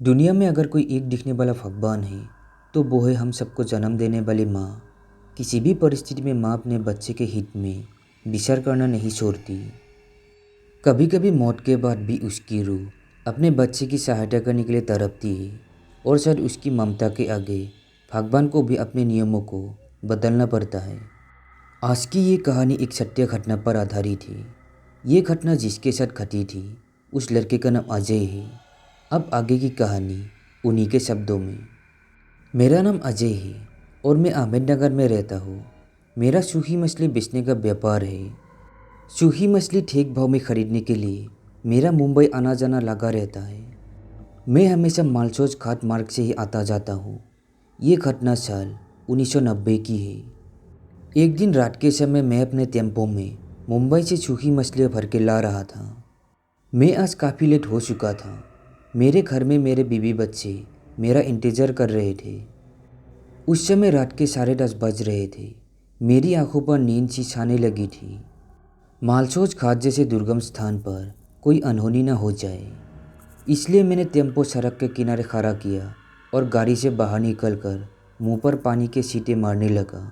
दुनिया में अगर कोई एक दिखने वाला भगवान है तो वो है हम सबको जन्म देने वाली माँ। किसी भी परिस्थिति में माँ अपने बच्चे के हित में विचार करना नहीं छोड़ती। कभी कभी मौत के बाद भी उसकी रूह अपने बच्चे की सहायता करने के लिए तड़पती है और शायद उसकी ममता के आगे भगवान को भी अपने नियमों को बदलना पड़ता है। आज की ये कहानी एक सत्य घटना पर आधारित है। ये घटना जिसके साथ घटी थी उस लड़के का नाम अजय है। अब आगे की कहानी उन्हीं के शब्दों में। मेरा नाम अजय है और मैं अहमदनगर में रहता हूँ। मेरा सूखी मछली बेचने का व्यापार है। सूखी मछली ठीक भाव में खरीदने के लिए मेरा मुंबई आना जाना लगा रहता है। मैं हमेशा मालसोज घाट मार्ग से ही आता जाता हूँ। ये घटना साल 1990 की है। एक दिन रात के समय मैं अपने टेम्पो में मुंबई से सूखी मछलियाँ भर के ला रहा था। मैं आज काफ़ी लेट हो चुका था। मेरे घर में मेरे बीवी बच्चे मेरा इंतज़ार कर रहे थे। उस समय रात के 10:30 बज रहे थे। मेरी आंखों पर नींद सी छाने लगी थी। मालसोज घाट जैसे दुर्गम स्थान पर कोई अनहोनी न हो जाए, इसलिए मैंने टेम्पो सड़क के किनारे खड़ा किया और गाड़ी से बाहर निकलकर मुंह पर पानी के छींटे मारने लगा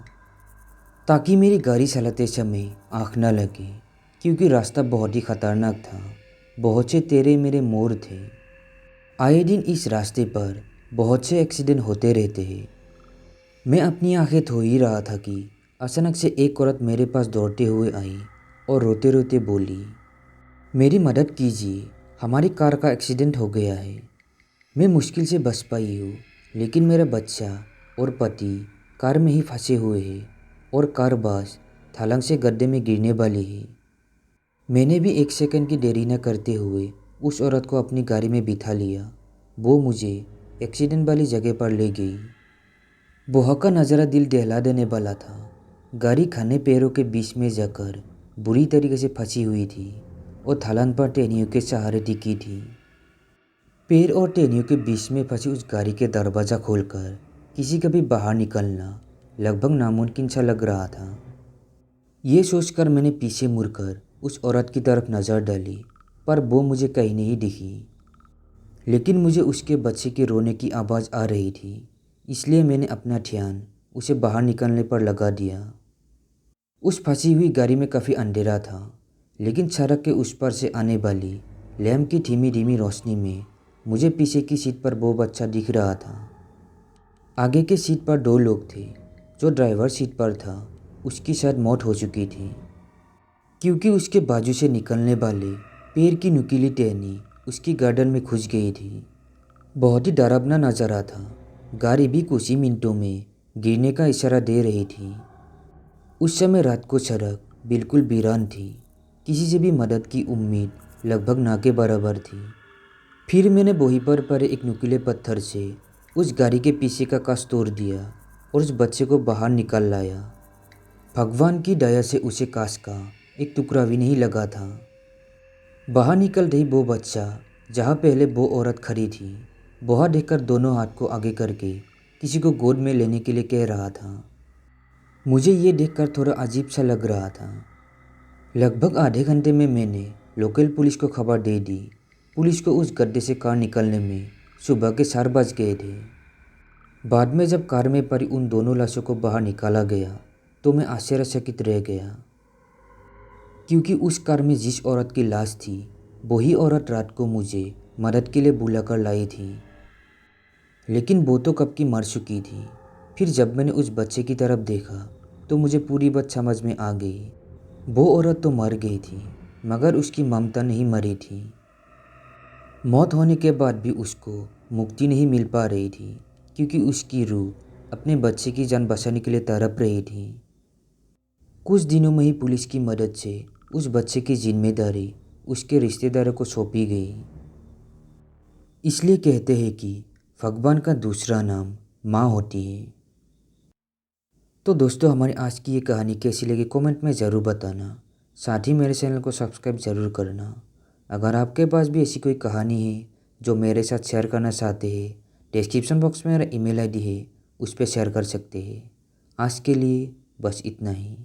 ताकि मेरी गाड़ी चलाते समय आँख न लगे, क्योंकि रास्ता बहुत ही खतरनाक था। बहुत से तेरे मेरे मोड़ थे। आए दिन इस रास्ते पर बहुत से एक्सीडेंट होते रहते हैं। मैं अपनी आंखें धो ही रहा था कि अचानक से एक औरत मेरे पास दौड़ते हुए आई और रोते रोते बोली, मेरी मदद कीजिए, हमारी कार का एक्सीडेंट हो गया है। मैं मुश्किल से बच पाई हूँ, लेकिन मेरा बच्चा और पति कार में ही फंसे हुए हैं और कार बस छलांग से गड्ढे में गिरने वाली है। मैंने भी एक सेकंड की देरी न करते हुए उस औरत को अपनी गाड़ी में बिठा लिया। वो मुझे एक्सीडेंट वाली जगह पर ले गई। वहाँ का नज़ारा दिल दहला देने वाला था। गाड़ी खाने पैरों के बीच में जाकर बुरी तरीके से फंसी हुई थी और ढलान पर टहनियों के सहारे टिकी थी। पैर और टहनियों के बीच में फंसी उस गाड़ी के दरवाज़ा खोलकर किसी का भी बाहर निकलना लगभग नामुमकिन सा लग रहा था। ये सोचकर मैंने पीछे मुड़कर उस औरत की तरफ नज़र डाली, पर वो मुझे कहीं नहीं दिखी। लेकिन मुझे उसके बच्चे के रोने की आवाज़ आ रही थी, इसलिए मैंने अपना ध्यान उसे बाहर निकलने पर लगा दिया। उस फंसी हुई गाड़ी में काफ़ी अंधेरा था, लेकिन सड़क के उस पार से आने वाली लैंप की धीमी धीमी रोशनी में मुझे पीछे की सीट पर वो बच्चा दिख रहा था। आगे की सीट पर 2 लोग थे। जो ड्राइवर सीट पर था उसकी शायद मौत हो चुकी थी, क्योंकि उसके बाजू से निकलने वाले पैर की नुकीली टहनी उसकी गर्दन में घुस गई थी। बहुत ही डरावना नज़ारा था। गाड़ी भी कुछ ही मिनटों में गिरने का इशारा दे रही थी। उस समय रात को सड़क बिल्कुल वीरान थी। किसी से भी मदद की उम्मीद लगभग ना के बराबर थी। फिर मैंने वहीं पर पड़े एक नुकीले पत्थर से उस गाड़ी के पीछे का कांच तोड़ दिया और उस बच्चे को बाहर निकाल लाया। भगवान की दया से उसे कांच का एक टुकड़ा भी नहीं लगा था। बाहर निकल रही वो बच्चा जहाँ पहले वो औरत खड़ी थी, वहाँ देखकर दोनों हाथ को आगे करके किसी को गोद में लेने के लिए कह रहा था। मुझे ये देखकर थोड़ा अजीब सा लग रहा था। लगभग आधे घंटे में मैंने लोकल पुलिस को खबर दे दी। पुलिस को उस गड्ढे से कार निकलने में सुबह के 4 बज गए थे। बाद में जब कार में पड़ी उन दोनों लाशों को बाहर निकाला गया तो मैं आश्चर्यचकित रह गया, क्योंकि उस कार में जिस औरत की लाश थी वही औरत रात को मुझे मदद के लिए बुलाकर लाई थी। लेकिन वो तो कब की मर चुकी थी। फिर जब मैंने उस बच्चे की तरफ देखा तो मुझे पूरी बात समझ में आ गई। वो औरत तो मर गई थी, मगर उसकी ममता नहीं मरी थी। मौत होने के बाद भी उसको मुक्ति नहीं मिल पा रही थी, क्योंकि उसकी रूह अपने बच्चे की जान बचाने के लिए तड़प रही थी। कुछ दिनों में ही पुलिस की मदद से उस बच्चे की जिम्मेदारी उसके रिश्तेदारों को सौंपी गई। इसलिए कहते हैं कि भगवान का दूसरा नाम माँ होती है। तो दोस्तों, हमारी आज की ये कहानी कैसी लगी कमेंट में ज़रूर बताना। साथ ही मेरे चैनल को सब्सक्राइब ज़रूर करना। अगर आपके पास भी ऐसी कोई कहानी है जो मेरे साथ शेयर करना चाहते हैं, डिस्क्रिप्शन बॉक्स में मेरा ईमेल आईडी है, उस पर शेयर कर सकते हैं। आज के लिए बस इतना ही।